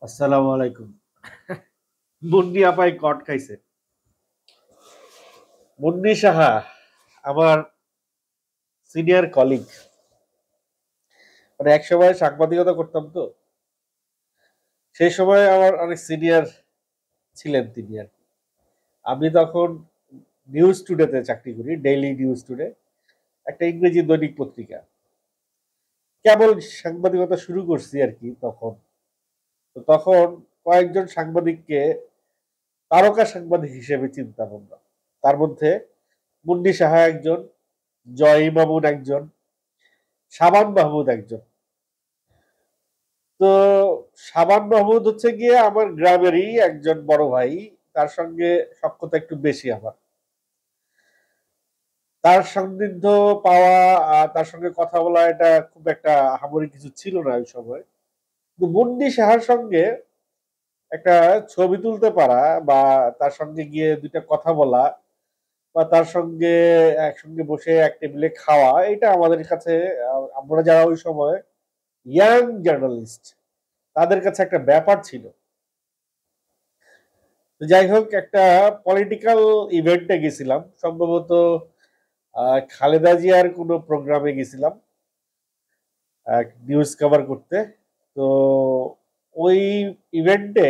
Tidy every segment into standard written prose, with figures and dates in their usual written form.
আসসালামু আলাইকুম। মুন্নি আপাই কট খাইছে। মুন্নি সাহা আমার সিনিয়র কলিগ। মানে একসময় সাংবাদিকতা করতাম তো। সেই সময় আমার অনেক সিনিয়র ছিলেন তিনি আর কি। আমি তখন নিউজ টুডেতে চাকরি করি, ডেইলি নিউজ টুডে, একটা ইংরেজি দৈনিক পত্রিকা। কেবল সাংবাদিকতা শুরু করছি আর কি তখন। তো তখন কয়েকজন সাংবাদিককে তারকা সাংবাদিক হিসেবে চিন্তা আমরা। তার মধ্যে মুন্নি সাহা একজন, জয় মামুন একজন, শাবান মাহমুদ একজন। তো শাবান মাহমুদ হচ্ছে গিয়ে আমার গ্রামেরই একজন বড় ভাই। তার সঙ্গে সখ্যতা একটু বেশি আমার। তার সান্নিধ্য পাওয়া, তার সঙ্গে কথা বলা, এটা খুব একটা আহামরি কিছু ছিল না ওই সময়। কিন্তু মুন্নি সাহার সঙ্গে একটা ছবি তুলতে পারা, বা তার সঙ্গে গিয়ে দুইটা কথা বলা, বা তার সঙ্গে একসঙ্গে বসে এক টেবিলে খাওয়া, এটা আমাদের কাছে, আমরা যারা ওই সময় ইয়াং জার্নালিস্ট, তাদের কাছে একটা ব্যাপার ছিল। তো যাই হোক, একটা পলিটিক্যাল ইভেন্টে গেছিলাম, সম্ভবত খালেদা জিয়ার কোনো প্রোগ্রামে গেছিলাম নিউজ কভার করতে। তো ওই ইভেন্টে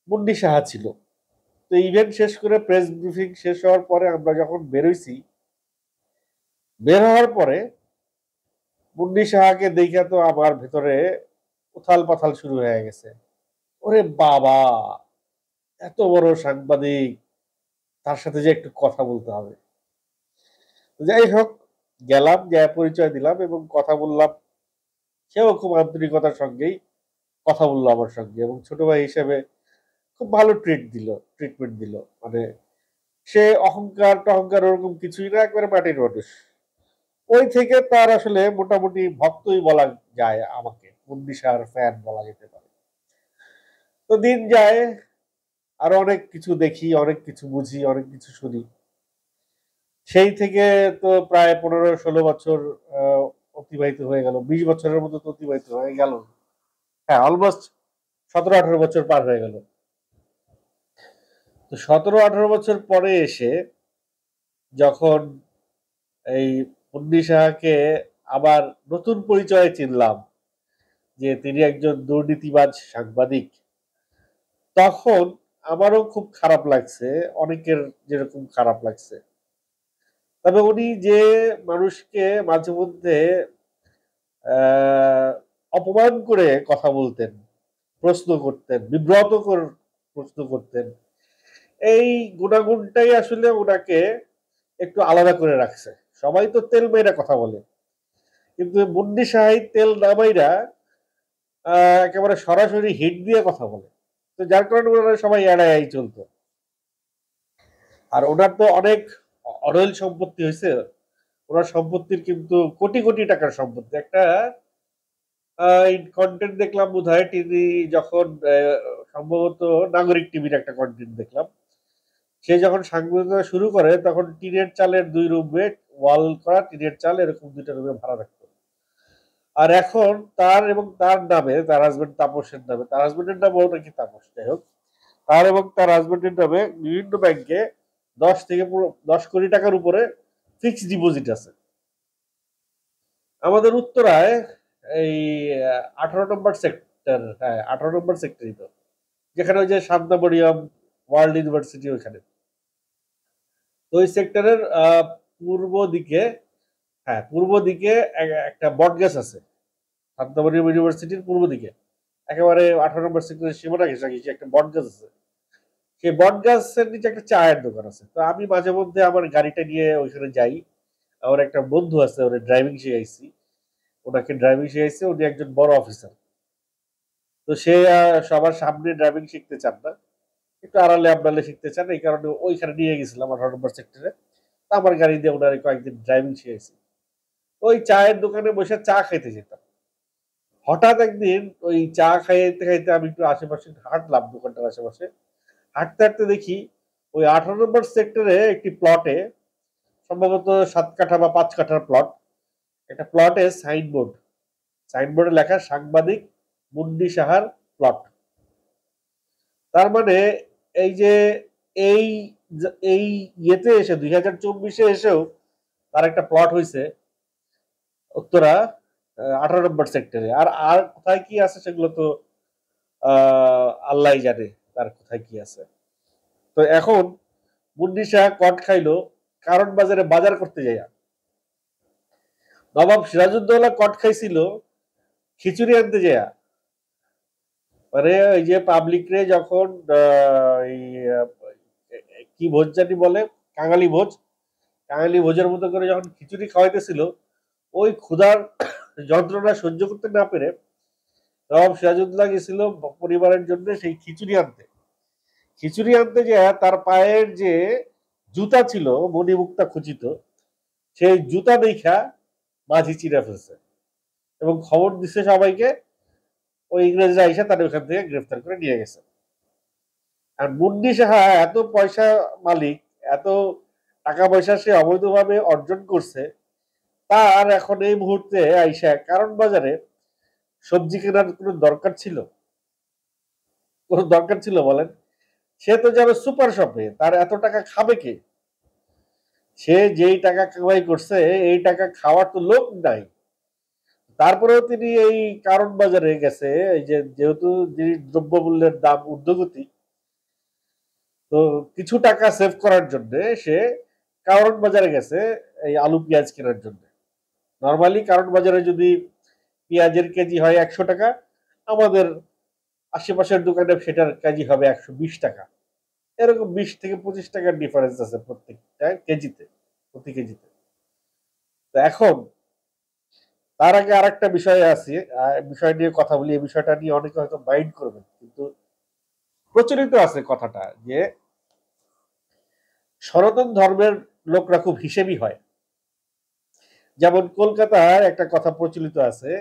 মুন্নি সাহা ছিল। তো ইভেন্ট শেষ করে প্রেস ব্রিফিং শেষ হওয়ার পরে আমরা যখন বেরোইছি, বের হওয়ার পরে মুন্নি সাহাকে দেখে তো আমার ভেতরে উথাল পাথাল শুরু হয়ে গেছে। ওরে বাবা, এত বড় সাংবাদিক, তার সাথে যে একটু কথা বলতে হবে। যাই হোক, গেলাম, যা পরিচয় দিলাম এবং কথা বললাম। সেও খুব আন্তরিকতার সঙ্গেই কথা বললো আমার সঙ্গে, এবং ছোট ভাই হিসেবে খুব ভালো ট্রিটমেন্ট দিল। মানে সে অহংকার টহংকার ওরকম কিছুই না, একবারে মাটির মানুষ। ওই থেকে তার আসলে মোটামুটি ভক্তই বলা যায় আমাকে, মুন্নিশার ফ্যান বলা যেতে পারে। তো দিন যায়, আরো অনেক কিছু দেখি, অনেক কিছু বুঝি, অনেক কিছু শুনি। সেই থেকে তো প্রায় 15-16 বছর আহ, অতিবাহিত হয়ে গেল, 20 বছরের মতো তো অতিবাহিত হয়ে গেল। হ্যাঁ, অলমোস্ট 17-18 বছর পার হয়ে গেল। তো 17-18 বছর পরে এসে যখন এই মুন্নি সাহাকে আবার নতুন পরিচয়ে চিনলাম, যে তিনি একজন দুর্নীতিবাজ সাংবাদিক, তখন আমারও খুব খারাপ লাগছে, অনেকের যেরকম খারাপ লাগছে। তবে উনি যে মানুষকে মাঝে মধ্যে আহ অপমান করে কথা বলতেন, প্রশ্ন করতেন, বিব্রতকর প্রশ্ন করতেন, এই গুণাগুণটাই আসলে ওনাকে একটু আলাদা করে রাখছে। সবাই তো তেল মাইরা কথা বলে, কিন্তু মুন্নি সাহাই তেল না মাইরা একেবারে সরাসরি হিট দিয়ে কথা বলে। তো যার কারণে ওনারা সবাই এড়াই চলতো। আর ওনার তো অনেক অরৈল সম্পত্তি হয়েছে। ওনার সম্পত্তির কিন্তু কোটি কোটি টাকার সম্পত্তি। একটা কন্টেন্ট দেখলাম বোধহয়, তিনি যখন সম্ভবত নাগরিক টিভির একটা কন্টেন্ট দেখলাম, সে যখন সাংবাদিকতা শুরু করে তখন টিনের চালের 2 রুমে, ওয়াল করা টিনের চাল, এরকম 2টা রুমে ভাড়া রাখতো। আর এখন তার এবং তার নামে, তার হাজবেন্ড তাপসের নামে, তার হাজবেন্ডের নামও নাকি তাপস, যাই হোক, তার এবং তার হাজবেন্ডের নামে বিভিন্ন ব্যাংকে 10 কোটি টাকার উপরে ফিক্সড ডিপোজিট আছে। আমাদের উত্তরায় এই 18 নম্বর সেক্টর, হ্যাঁ 18 নম্বর সেক্টরই তো, যেখানে ওই যে শান্তামরিয়াম ওয়ার্ল্ড ইউনিভার্সিটি, ওইখানে। তো ওই সেক্টরের পূর্ব দিকে, হ্যাঁ পূর্ব দিকে একটা বট গাছ আছে। শান্তামরিয়াম ইউনিভার্সিটির পূর্ব দিকে একেবারে 18 নম্বর সেক্টরের সীমানা ঘেঁষাঘেঁষি একটা বট গাছ আছে। সেই বট গাছের নিচে একটা চায়ের দোকান আছে। তো আমি মাঝে মধ্যে আমার গাড়িটা নিয়ে ওইখানে যাই। আমার একটা বন্ধু আছে, ওরে ড্রাইভিং শিখাইছি, ওনাকে ড্রাইভিং শিখাইছে, উনি একজন বড় অফিসার। তো সে সবার সামনে ড্রাইভিং শিখতে চান না, একটু আড়ালে আবডালে শিখতে চান, এই কারণে ওইখানে নিয়ে গেছিলাম 18 নম্বর সেক্টরে। আমার গাড়ি দিয়ে ওনারে কয়েকদিন ড্রাইভিং শিখাইছি। ওই চায়ের দোকানে বসে চা খাইতে যেতাম। হঠাৎ একদিন ওই চা খাইতে খাইতে আমি একটু আশেপাশে হাঁটলাম, দোকানটার আশেপাশে। হাঁটতে হাঁটতে দেখি ওই 18 নম্বর সেক্টরে একটি প্লটে, সম্ভবত 7 কাঠা বা 5 কাঠার প্লট, একটা প্লটে সাইনবোর্ডে লেখা সাংবাদিক মুন্নি সাহার প্লট। তার মানে এই যে এই এই ইয়েতে এসে 2024-এ এসেও তার একটা প্লট হয়েছে উত্তরা 18 নম্বর সেক্টরে। আর আর কোথায় কি আছে সেগুলো তো আল্লাহ জানে তার কোথায় কি আছে। তো এখন মুন্নি শাহ কট খাইলো কারণ বাজারে বাজার করতে যাইয়া। নবাব সিরাজউদ্দৌলা কট খাইছিল খিচুড়ি আনতে যাইয়া। মানে ওই যে পাবলিক রে যখন কি ভোজ জানি বলে, কাঙালি ভোজ, কাঙালি ভোজের মতো করে যখন খিচুড়ি খাওয়াইতেছিল, ওই ক্ষুধার যন্ত্রণা সহ্য করতে না পেরে নবাব সিরাজউদ্দৌলা গেছিল পরিবারের জন্য সেই খিচুড়ি আনতে। খিচুড়ি আনতে যে তার পায়ের যে জুতা ছিল মণিমুক্তা খচিত, সেই জুতা দেখা মাঝি চিরা ফেলছে এবং খবর দিচ্ছে সবাইকে। ওই ইংরেজরা এসে তাদের ওখান থেকে গ্রেফতার করে নিয়ে গেছে। আর মুন্নি সাহা এত পয়সা মালিক, এত টাকা পয়সা সে অবৈধভাবে অর্জন করছে, তার এখন এই মুহূর্তে আইসা কারণ বাজারে সবজি কেনার কোনো দরকার ছিল? কোনো দরকার ছিল বলেন? সে তো যাবে সুপার শপে, তার এত টাকা খাবে কে? সে যেই টাকা কামাই করছে এই টাকা খাওয়ার তো লোক নাই। তারপরেও তিনি এই কারণ বাজারে গেছে, এই যে যেহেতু দ্রব্যমূল্যের দাম ঊর্ধ্বগতি, তো কিছু টাকা সেভ করার জন্য সে কারণ বাজারে গেছে এই আলু পেঁয়াজ কেনার জন্য। নর্মালি কারণ বাজারে যদি পেঁয়াজের কেজি হয় 100 টাকা, আমাদের আশেপাশের দোকানে সেটার কেজি হবে 120 টাকা। এরকম 20 থেকে 25 টাকার ডিফারেন্স আছে প্রত্যেকটা কেজিতে, প্রতি কেজিতে। তো এখন তার আগে আর একটা বিষয় আছে, বিষয় নিয়ে কথা বলি। এই বিষয়টা নিয়ে অনেকে হয়তো মাইন্ড করবেন, কিন্তু প্রচলিত আছে কথাটা যে সনাতন ধর্মের লোকরা খুব হিসেবি হয়। যেমন কলকাতার একটা কথা প্রচলিত আছে,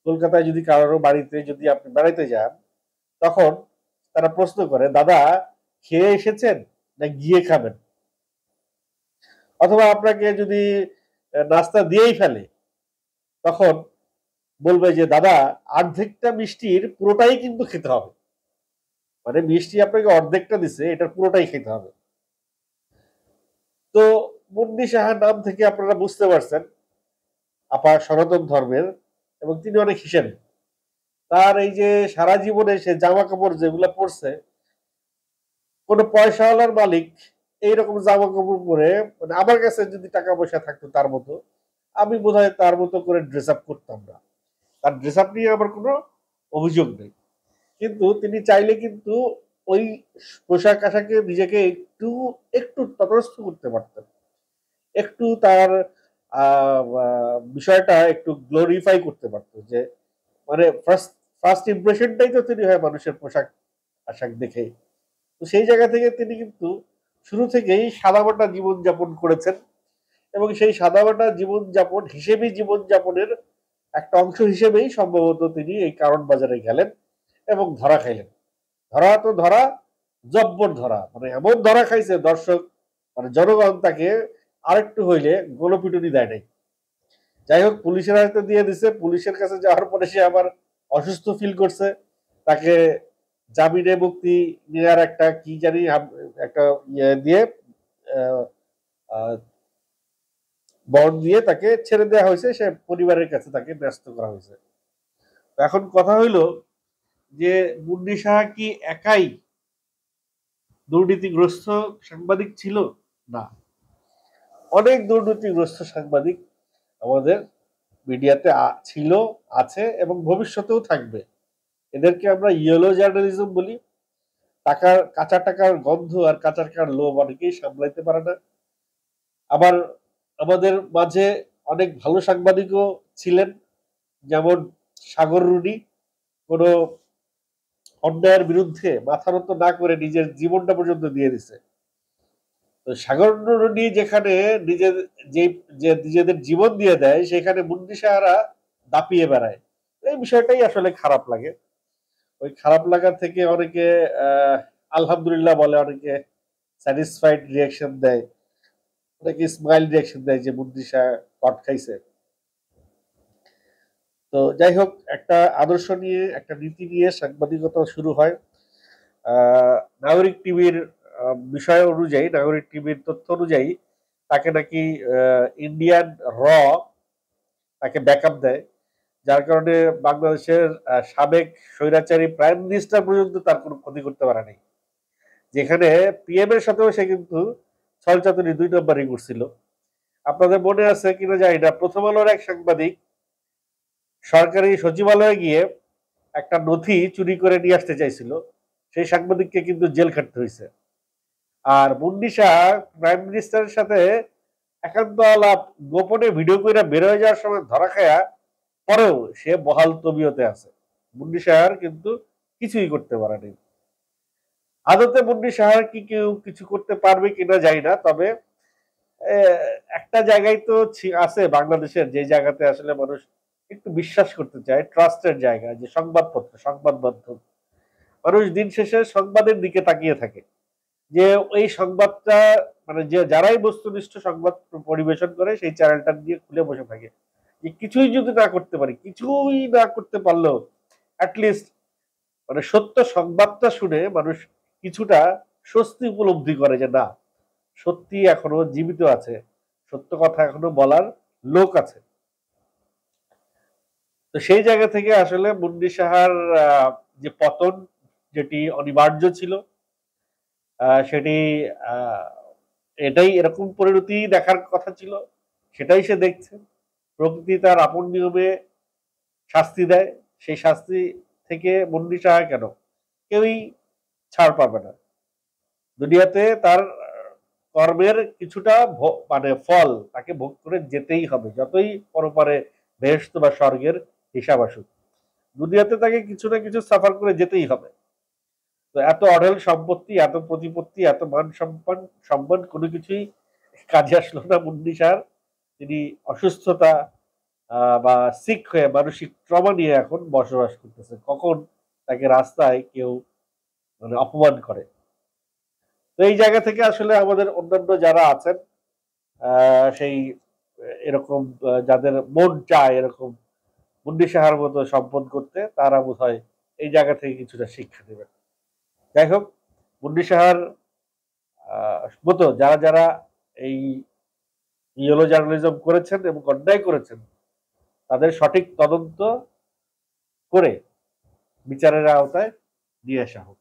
কলকাতায় যদি কারোর বাড়িতে যদি আপনি বেড়াইতে যান, তখন তারা প্রশ্ন করে, দাদা খেয়ে এসেছেন না গিয়ে খাবেন? অথবা আপনাকে যদি নাস্তা দিয়েই ফেলে, তখন বলবে যে দাদা অর্ধেকটা মিষ্টির পুরোটাই কিন্তু খেতে হবে। মানে মিষ্টি আপনাকে অর্ধেকটা দিছে, এটার পুরোটাই খেতে হবে। তো মুন্নি সাহার নাম থেকে আপনারা বুঝতে পারছেন আপা সনাতন ধর্মের, এবং তিনি অনেক হিসেবে। তার এই যে সারা জীবনে সে জামা কাপড় যেগুলো পরছে, কোনো পয়সাওয়ালার মালিক এইরকম জামা কাপড় পরে, মানে আমার কাছে যদি টাকা পয়সা থাকতো তার মতো, আমি বোধহয় তার মতো করে ড্রেস আপ করতাম না। তার ড্রেস আপ নিয়ে আমার কোনো অভিযোগ নেই, কিন্তু তিনি চাইলে কিন্তু ওই পোশাক আশাকে নিজেকে একটু একটু তটস্থ করতে পারতেন, একটু তার বিষয়টা একটু গ্লোরিফাই করতে পারতো। যে মানে ফার্স্ট ফার্স্ট ইমপ্রেশনটাই তো তিনি হয় মানুষের পোশাক আশাক দেখে। তো সেই জায়গা থেকে তিনি কিন্তু শুরু থেকেই সাদামাটা জীবনযাপন করেছেন, এবং সেই সাদামাটা জীবনযাপন হিসেবে জীবনযাপনের একটা অংশ হিসেবেই সম্ভবত তিনি এই কারণ বাজারে গেলেন এবং ধরা খাইলেন। ধরা তো ধরা, জব্বর ধরা, মানে এমন ধরা খাইছে দর্শক, মানে জনগণ তাকে আরেকটু হইলে গণপিটুনি দেয় নাই। যাই হোক, পুলিশের হাতে দিয়ে দিছে। পুলিশের কাছে যাওয়ার পরে সে আবার অসুস্থ ফিল করছে, তাকে জামিনে মুক্তি নেওয়ার একটা কি জানি একটা ইয়ে দিয়ে বন্ড দিয়ে তাকে ছেড়ে দেওয়া হয়েছে, সে পরিবারের কাছে তাকে ন্যস্ত করা হয়েছে। এখন কথা হইল যে মুন্নি সাহা কি একাই দুর্নীতিগ্রস্ত সাংবাদিক ছিল? না, অনেক দুর্নীতিগ্রস্ত সাংবাদিক আমাদের মিডিয়াতে ছিল, আছে এবং ভবিষ্যতেও থাকবে। এদেরকে আমরা ইয়েলো জার্নালিজম বলি। টাকার, কাঁচা টাকার গন্ধ আর কাঁচা টাকার লোভ অনেকেই সামলাইতে পারে না। আবার আমাদের মাঝে অনেক ভালো সাংবাদিকও ছিলেন, যেমন সাগর রুনি। কোনো অন্যায়ের বিরুদ্ধে মাথা নত না করে নিজের জীবনটা পর্যন্ত দিয়ে দিছে। তো সাগর রুনি যেখানে নিজের যে নিজেদের জীবন দিয়ে দেয়, সেখানে মুন্নি সাহারা দাপিয়ে বেড়ায়। এই বিষয়টাই আসলে খারাপ লাগে। ওই খারাপ লাগা থেকে অনেকে আলহামদুলিল্লাহ বলে, অনেকে স্যাটিসফাইড রিয়াকশন দেয়, অনেকে স্মাইল রিয়াকশন দেয় যে মুন্নি সাহা কট খাইছে। তো যাই হোক, একটা আদর্শ নিয়ে, একটা নীতি নিয়ে সাংবাদিকতা শুরু হয়। নাগরিক টিভির বিষয় অনুযায়ী, নাগরিক টিভির তথ্য অনুযায়ী তাকে নাকি ইন্ডিয়ান র তাকে ব্যাকআপ দেয়, যার কারণে বাংলাদেশের সাবেক স্বৈরাচারী প্রাইম মিনিস্টার পর্যন্ত তার কোনো ক্ষতি করতে পারে নাই। যেখানে পিএম এর সাথেও সে কিন্তু ছলচাতুরি 2 নম্বরই করছিল। আপনাদের মনে আছে কিনা জানি না, প্রথম আলোর এক সাংবাদিক সরকারি সচিবালয়ে গিয়ে একটা নথি চুরি করে নিয়ে আসতে চাইছিল, সেই সাংবাদিককে কিন্তু জেল খাটতে হয়েছে। আর মুন্নি শাহ প্রাইম মিনিস্টারের সাথে একান্ত আলাপ গোপনে ভিডিও করে বের হয়ে যাওয়ার সময় ধরা খায়া পরেও সে বহাল তবিয়তে আছে। মুন্নি শাহর কিন্তু কিছুই করতে পারেনি। আদতে মুন্নি শাহর কি কেউ কিছু করতে পারবে কিনা জানি না, তবে একটা জায়গায় তো আছে বাংলাদেশের, যে জায়গাতে আসলে মানুষ একটু বিশ্বাস করতে চায়, ট্রাস্টের জায়গা, যে সংবাদপত্র, সংবাদ মাধ্যম। মানুষ দিন শেষে সংবাদের দিকে তাকিয়ে থাকে, যে ওই সংবাদটা মানে যে যারাই বস্তুনিষ্ঠ সংবাদ পরিবেশন করে সেই চ্যানেলটা দিয়ে খুলে বসে থাকে, যে কিছুই যদি না করতে পারি, কিছুই না করতে পারলেও অ্যাটলিস্ট মানে সত্য সংবাদটা শুনে মানুষ কিছুটা স্বস্তি উপলব্ধি করে, যে না, সত্যি এখনো জীবিত আছে, সত্য কথা এখনো বলার লোক আছে। তো সেই জায়গা থেকে আসলে মুন্নি সাহার যে পতন, যেটি অনিবার্য ছিল, সেটি এটাই, এরকম পরিণতি দেখার কথা ছিল, সেটাই সে দেখছে। প্রকৃতি তার আপন নিয়মে শাস্তি দেয়, সেই শাস্তি থেকে মুন্নি সাহা কেন কেউই ছাড় পাবে না। দুনিয়াতে তার কর্মের কিছুটা মানে ফল তাকে ভোগ করে যেতেই হবে, যতই পরপারে বেহেশত বা স্বর্গের হিসাব আসুক, দুনিয়াতে তাকে কিছু না কিছু সাফার করে যেতেই হবে। তো এত অঢেল সম্পত্তি, এত প্রতিপত্তি, এত মান সম্মান সম্মান কোনো কিছুই কাজে আসলো না মুন্নি শাহর। তিনি অসুস্থতা বা সিক হয়ে মানসিক ট্রমা নিয়ে এখন বসবাস করতেছে, কখন তাকে রাস্তায় কেউ মানে অপমান করে। তো এই জায়গা থেকে আসলে আমাদের অন্যান্য যারা আছেন, সেই এরকম যাদের মন চায় এরকম মুন্নি সাহার মতো সম্পদ করতে, তারা বোধহয় এই জায়গা থেকে কিছুটা শিক্ষা দেবেন। যাই হোক, মুন্নি সাহার মতো যারা যারা এই ইয়েলো জার্নালিজম করেছেন এবং অন্যায় করেছেন, তাদের সঠিক তদন্ত করে বিচারের আওতায় নিয়ে আসা হোক।